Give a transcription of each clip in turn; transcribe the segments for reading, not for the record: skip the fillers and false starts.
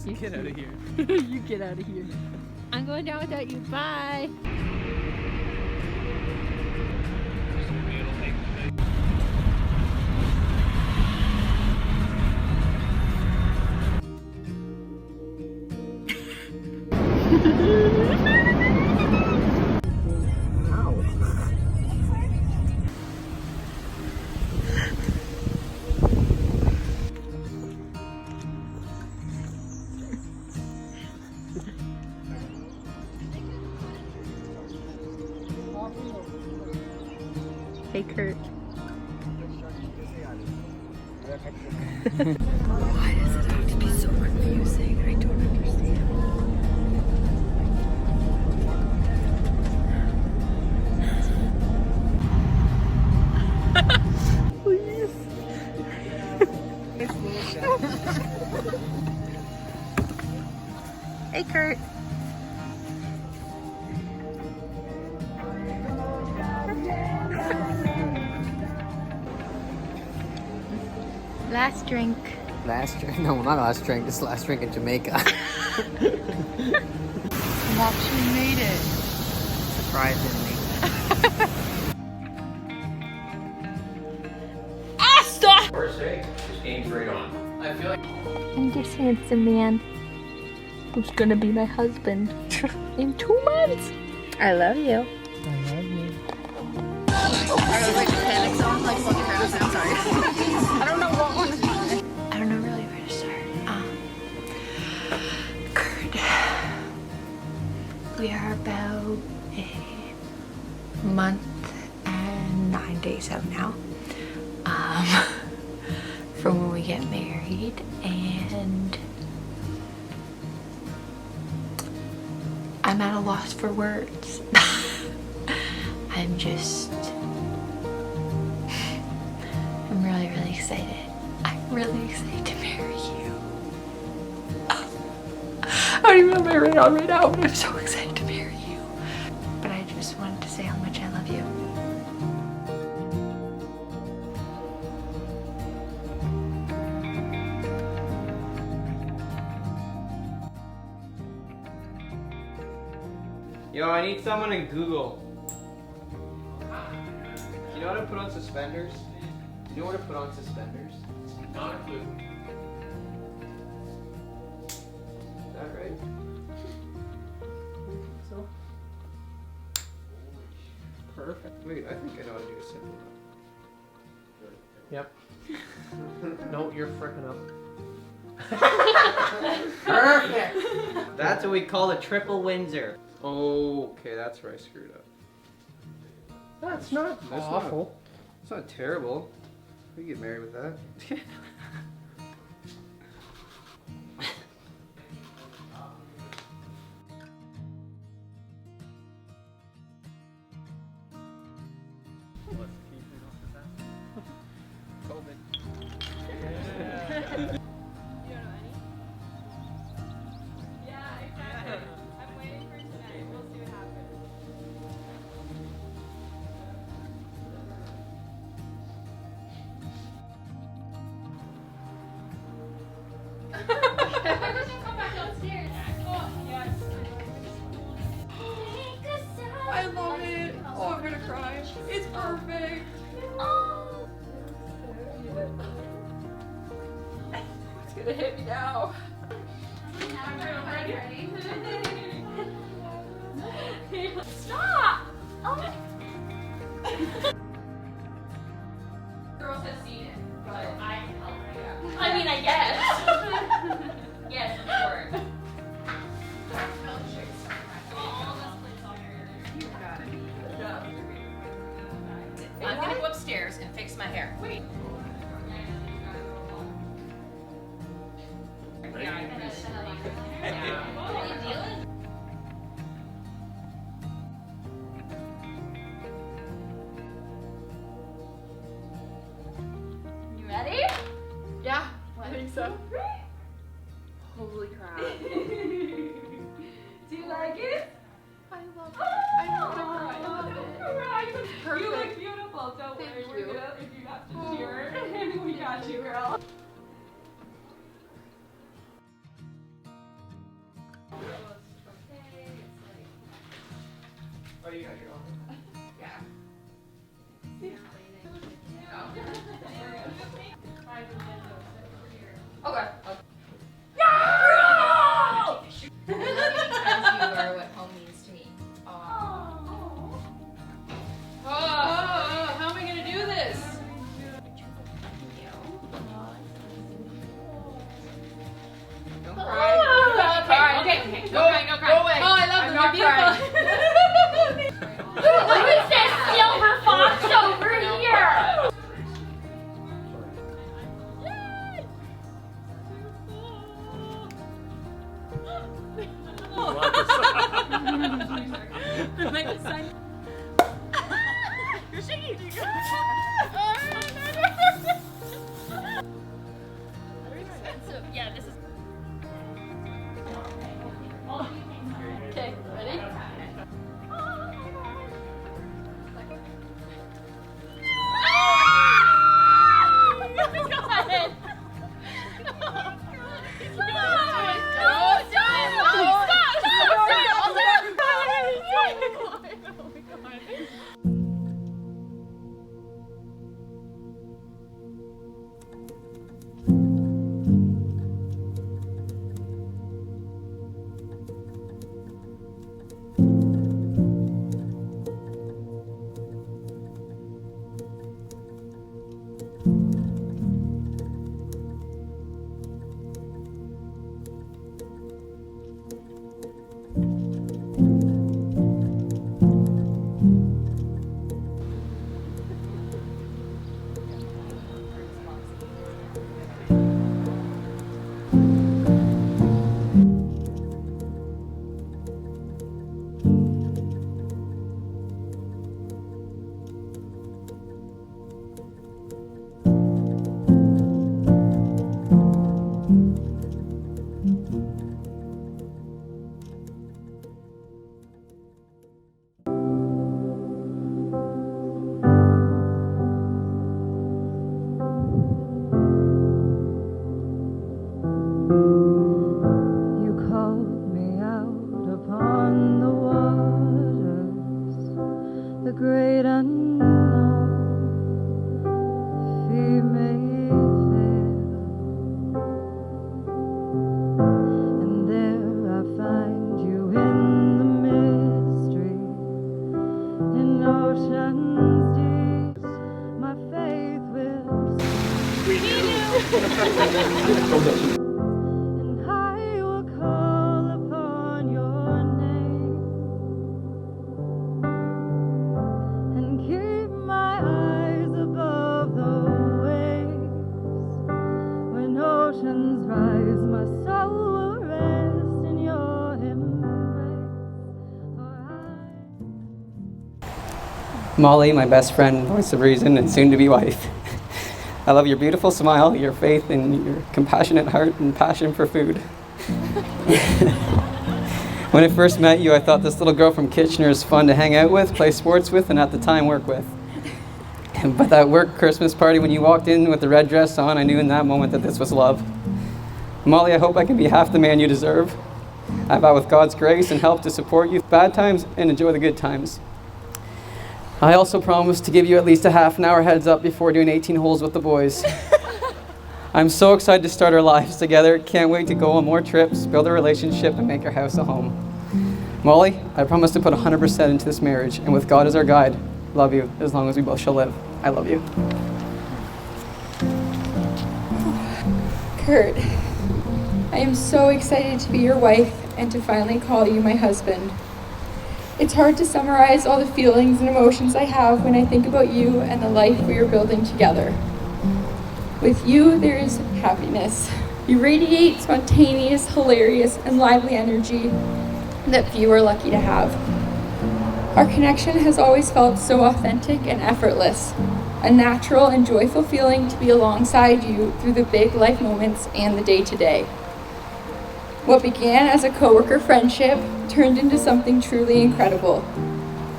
You get out of here. You get out of here. I'm going down without you. Bye. Hey, Kurt. Why does it have to be so confusing? I don't understand. Please. Hey, Kurt. Last drink. Last drink? No, not last drink. This is last drink in Jamaica. I actually made it. Surprisingly. Ah, stop! First day, this game's right on. I feel like I'm this handsome man who's gonna be my husband in 2 months. I love you. I love you. I was like panic zone, like fucking I'm sorry. I don't know what one. I don't know really where to start. Kurt, we are about a month and 9 days out now from when we get married, and I'm at a loss for words. I'm really excited. I'm really excited to marry you. I don't even have my ring on right now, but I'm so excited to marry you. But I just wanted to say how much I love you. Yo, I need someone in Google. You know how to put on suspenders? You know where to put on suspenders? not a clue. Is that right? So? Perfect. Wait, I think I know how to do a simple Yep. No, you're frickin' up. Perfect! That's what we call a triple Windsor. Oh, okay, that's where I screwed up. That's not awful. It's not terrible. We can get married with that. I love it. Oh, I'm gonna cry. It's perfect. Oh. It's gonna hit me now. Stop! Oh. Girls have seen it, but I help you. I mean, I guess. Yes, of course. I'm gonna go upstairs and fix my hair. Wait. You ready? Yeah, I think so. Holy crap. Do you like it? I love it. I don't want to cry. Oh, you got your own. Okay. Because you are what home means to me. Oh, how am I gonna do this? Don't cry. Okay. Go away. Oh, I love I'm them. not They're beautiful. Look at this silver fox over here! Yeah, this is. Okay, ready? You called me out upon the waters, the great unknown. Fear may fail, and there I find you in the mystery, in oceans deep. My faith will. And I will call upon your name and keep my eyes above the waves. When oceans rise, my soul will rest in your embrace. For Molly, my best friend, voice of reason, and soon-to-be wife. I love your beautiful smile, your faith, and your compassionate heart and passion for food. When I first met you, I thought this little girl from Kitchener is fun to hang out with, play sports with, and at the time work with. But that work Christmas party when you walked in with the red dress on, I knew in that moment that this was love. Molly, I hope I can be half the man you deserve. I vow with God's grace and help to support you through bad times and enjoy the good times. I also promise to give you at least a half an hour heads up before doing 18 holes with the boys. I'm so excited to start our lives together. Can't wait to go on more trips, build a relationship, and make our house a home. Molly, I promise to put 100% into this marriage, and with God as our guide, love you as long as we both shall live. I love you. Kurt, I am so excited to be your wife and to finally call you my husband. It's hard to summarize all the feelings and emotions I have when I think about you and the life we are building together. With you, there is happiness. You radiate spontaneous, hilarious, and lively energy that few are lucky to have. Our connection has always felt so authentic and effortless, a natural and joyful feeling to be alongside you through the big life moments and the day-to-day. What began as a coworker friendship turned into something truly incredible.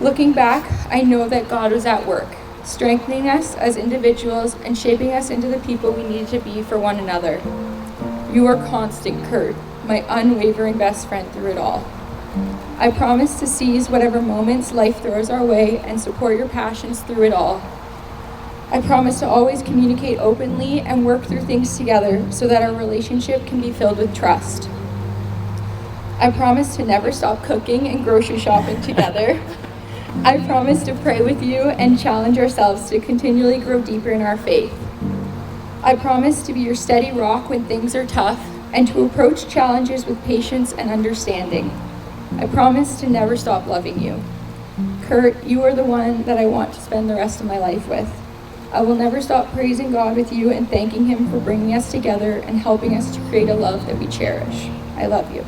Looking back, I know that God was at work, strengthening us as individuals and shaping us into the people we needed to be for one another. You are constant, Kurt, my unwavering best friend through it all. I promise to seize whatever moments life throws our way and support your passions through it all. I promise to always communicate openly and work through things together so that our relationship can be filled with trust. I promise to never stop cooking and grocery shopping together. I promise to pray with you and challenge ourselves to continually grow deeper in our faith. I promise to be your steady rock when things are tough and to approach challenges with patience and understanding. I promise to never stop loving you. Kurt, you are the one that I want to spend the rest of my life with. I will never stop praising God with you and thanking Him for bringing us together and helping us to create a love that we cherish. I love you.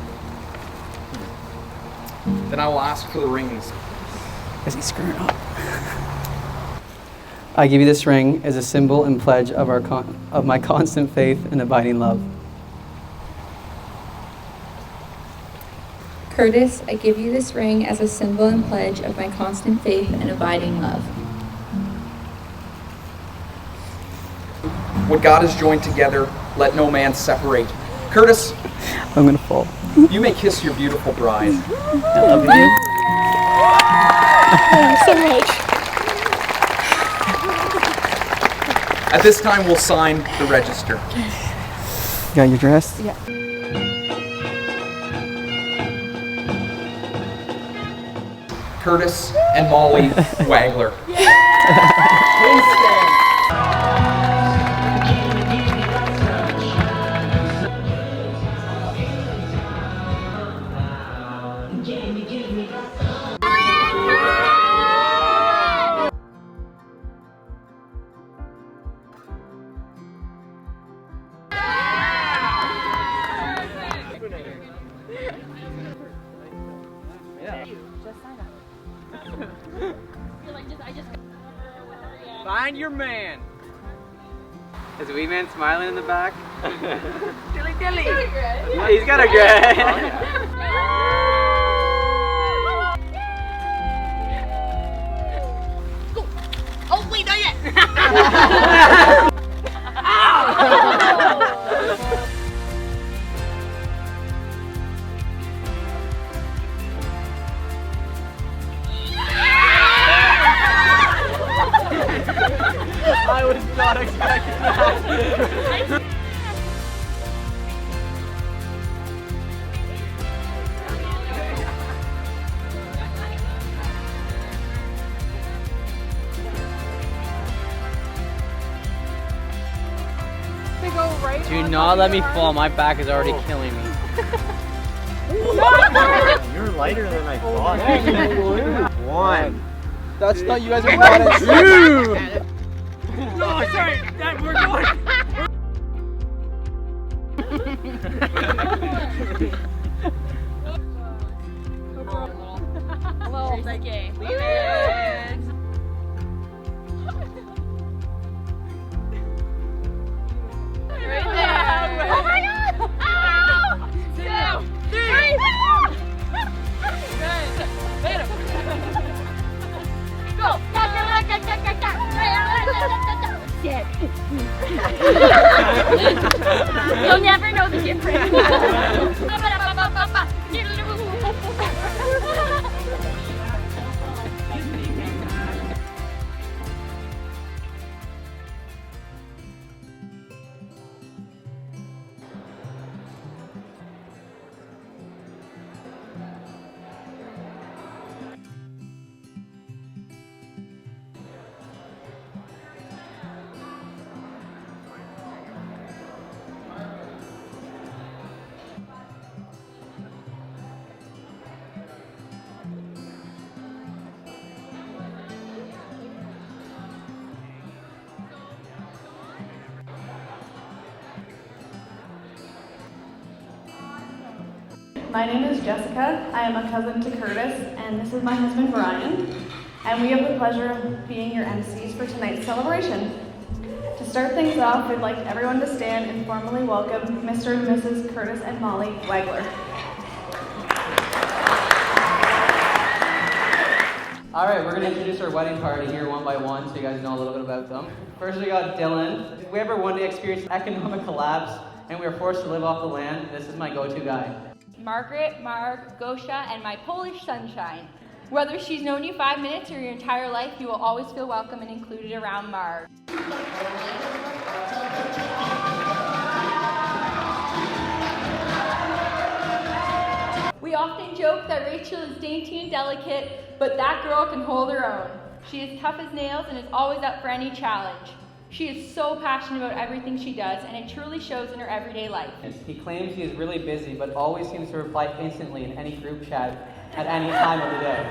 Then I will ask for the rings. Is he screwing up? I give you this ring as a symbol and pledge of my constant faith and abiding love. Curtis, I give you this ring as a symbol and pledge of my constant faith and abiding love. What God has joined together, let no man separate. Curtis, I'm gonna fall. you may kiss your beautiful bride. I love you. so much. At this time, we'll sign the register. Got your dress? Yeah. Curtis and Molly Wagler. Please stand. Find your man. Is the wee man smiling in the back? Dilly dilly. Yeah, he's got a grin. Oh, wait, not yet. I was not expecting that. Do not let me fall. My back is already killing me. You're lighter than I thought. One. That's not you guys are bad at two. No, sorry. Dad, we're going. Well, okay. Leave it. Right there. Oh my God. Ow. 2, 3. Go. You'll never know the difference. My name is Jessica. I am a cousin to Curtis, and this is my husband Brian. And we have the pleasure of being your MCs for tonight's celebration. To start things off, we'd like everyone to stand and formally welcome Mr. and Mrs. Curtis and Molly Wagler. All right, we're going to introduce our wedding party here one by one so you guys know a little bit about them. First, we got Dylan. If we ever one day experience economic collapse and we are forced to live off the land, this is my go-to guy. Margaret, Marg, Gosha, and my Polish sunshine. Whether she's known you 5 minutes or your entire life, you will always feel welcome and included around Marg. We often joke that Rachel is dainty and delicate, but that girl can hold her own. She is tough as nails and is always up for any challenge. She is so passionate about everything she does, and it truly shows in her everyday life. He claims he is really busy, but always seems to reply instantly in any group chat at any time of the day.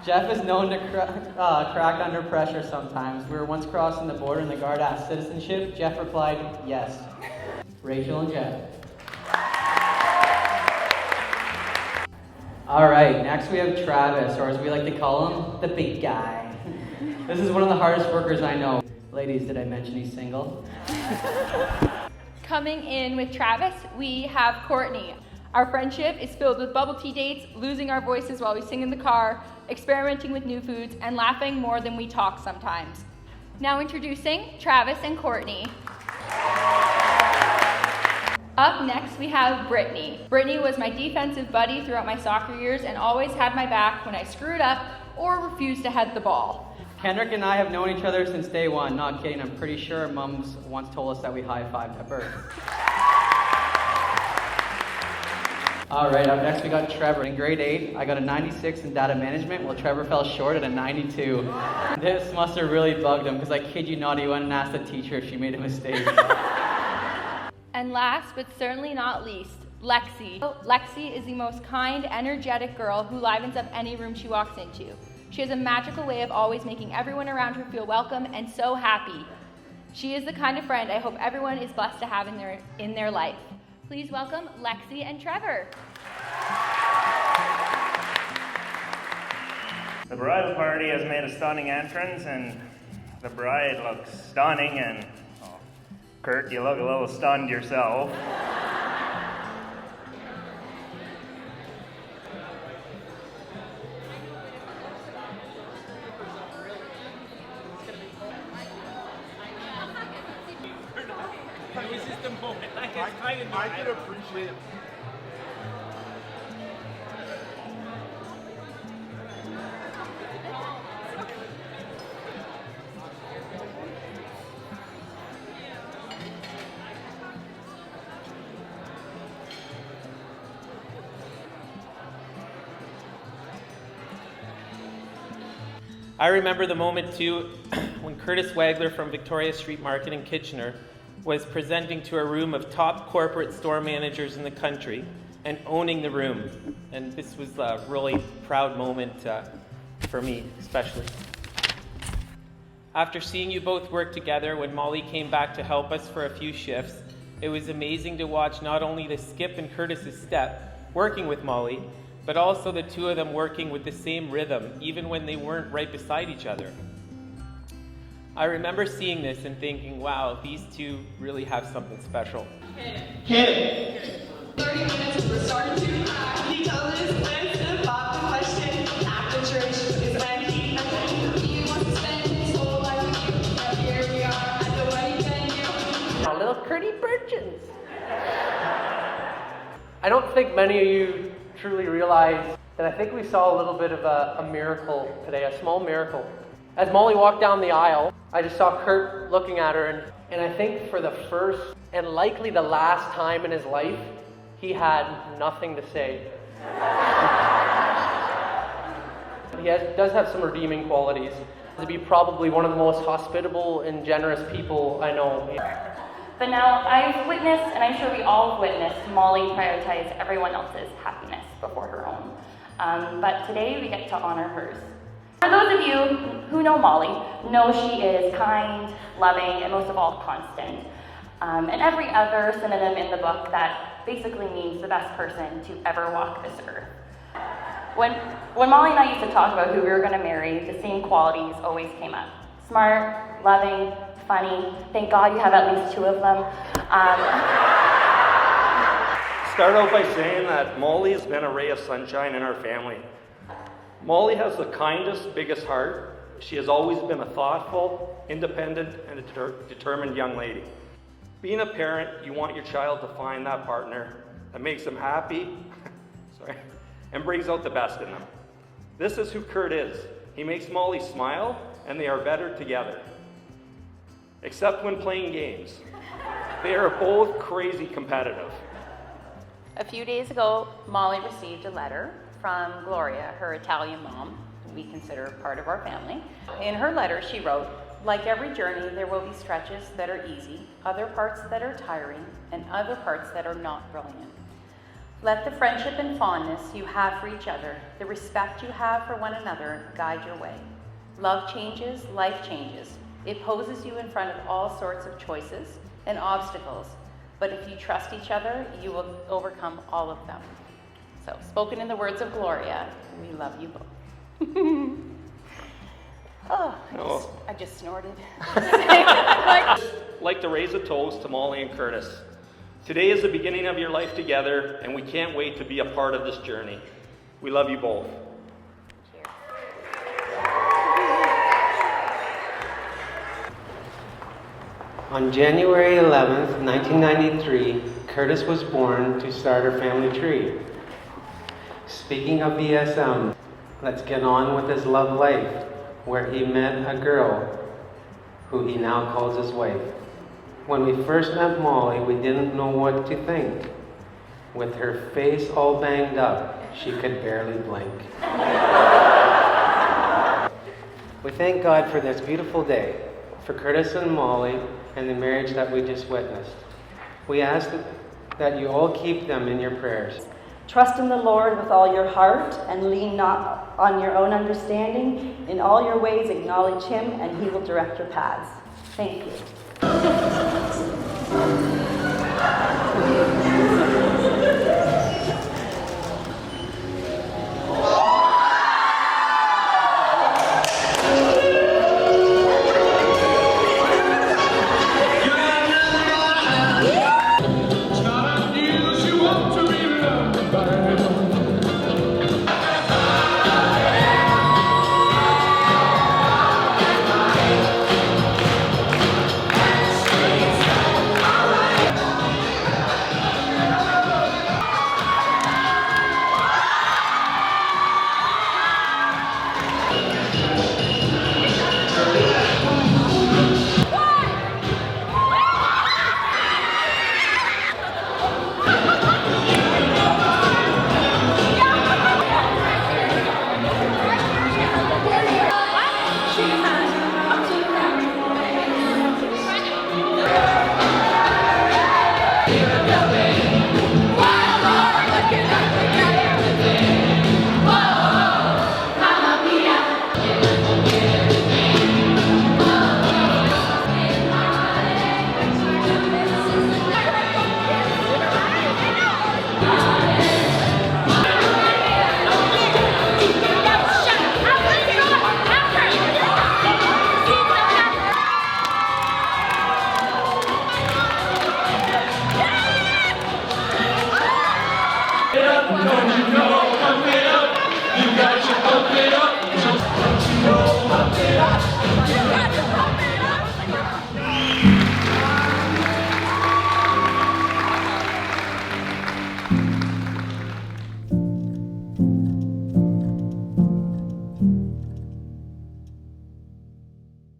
Jeff is known to crack under pressure sometimes. We were once crossing the border and the guard asked citizenship. Jeff replied, yes. Rachel and Jeff. All right, next we have Travis, or as we like to call him, the big guy. This is one of the hardest workers I know. Ladies, did I mention he's single? Coming in with Travis, we have Courtney. Our friendship is filled with bubble tea dates, losing our voices while we sing in the car, experimenting with new foods, and laughing more than we talk sometimes. Now introducing Travis and Courtney. Up next, we have Brittany. Brittany was my defensive buddy throughout my soccer years and always had my back when I screwed up or refused to head the ball. Kendrick and I have known each other since day one. Not kidding, I'm pretty sure our mums once told us that we high-fived at birth. All right, up next we got Trevor. In grade 8, I got a 96 in data management, while Trevor fell short at a 92. This must have really bugged him, because I kid you not, he went and asked the teacher if she made a mistake. And last, but certainly not least, Lexi. Lexi is the most kind, energetic girl who livens up any room she walks into. She has a magical way of always making everyone around her feel welcome and so happy. She is the kind of friend I hope everyone is blessed to have in their life. Please welcome Lexi and Trevor. The bridal party has made a stunning entrance, and the bride looks stunning, and Kurt, you look a little stunned yourself. It was just a moment. I could appreciate it. I remember the moment too when Curtis Wagler from Victoria Street Market in Kitchener was presenting to a room of top corporate store managers in the country and owning the room. And this was a really proud moment for me, especially. After seeing you both work together when Molly came back to help us for a few shifts, it was amazing to watch not only the Skip and Curtis's step working with Molly, but also the two of them working with the same rhythm, even when they weren't right beside each other. I remember seeing this and thinking, wow, these two really have something special. Hit it. 30 minutes, we're starting to cry. He told us when to pop the question. After church is when he wants to spend his whole life with you. But here we are at the wedding venue. A little Curdy Birchins. I don't think many of you truly realize that I think we saw a little bit of a miracle today, a small miracle. As Molly walked down the aisle, I just saw Kurt looking at her, and I think for the first and likely the last time in his life, he had nothing to say. He does have some redeeming qualities. To be probably one of the most hospitable and generous people I know. But now I've witnessed, and I'm sure we all have witnessed, Molly prioritize everyone else's happiness before her own. But today we get to honor hers. For those of you who know Molly, know she is kind, loving, and most of all, constant. And every other synonym in the book that basically means the best person to ever walk this earth. When Molly and I used to talk about who we were going to marry, the same qualities always came up. Smart, loving, funny. Thank God you have at least two of them. Start out by saying that Molly has been a ray of sunshine in our family. Molly has the kindest, biggest heart. She has always been a thoughtful, independent, and determined young lady. Being a parent, you want your child to find that partner that makes them happy, sorry, and brings out the best in them. This is who Kurt is. He makes Molly smile, and they are better together. Except when playing games. They are both crazy competitive. A few days ago, Molly received a letter from Gloria, her Italian mom, who we consider part of our family. In her letter, she wrote, "Like every journey, there will be stretches that are easy, other parts that are tiring, and other parts that are not brilliant. Let the friendship and fondness you have for each other, the respect you have for one another, guide your way. Love changes, life changes. It poses you in front of all sorts of choices and obstacles, but if you trust each other, you will overcome all of them." So, spoken in the words of Gloria, we love you both. I just snorted. Like to raise a toast to Molly and Curtis. Today is the beginning of your life together, and we can't wait to be a part of this journey. We love you both. On January 11th, 1993, Curtis was born to start our family tree. Speaking of BSM, let's get on with his love life, where he met a girl who he now calls his wife. When we first met Molly, we didn't know what to think. With her face all banged up, she could barely blink. We thank God for this beautiful day, for Curtis and Molly, and the marriage that we just witnessed. We ask that you all keep them in your prayers. Trust in the Lord with all your heart and lean not on your own understanding. In all your ways acknowledge Him and He will direct your paths. Thank you.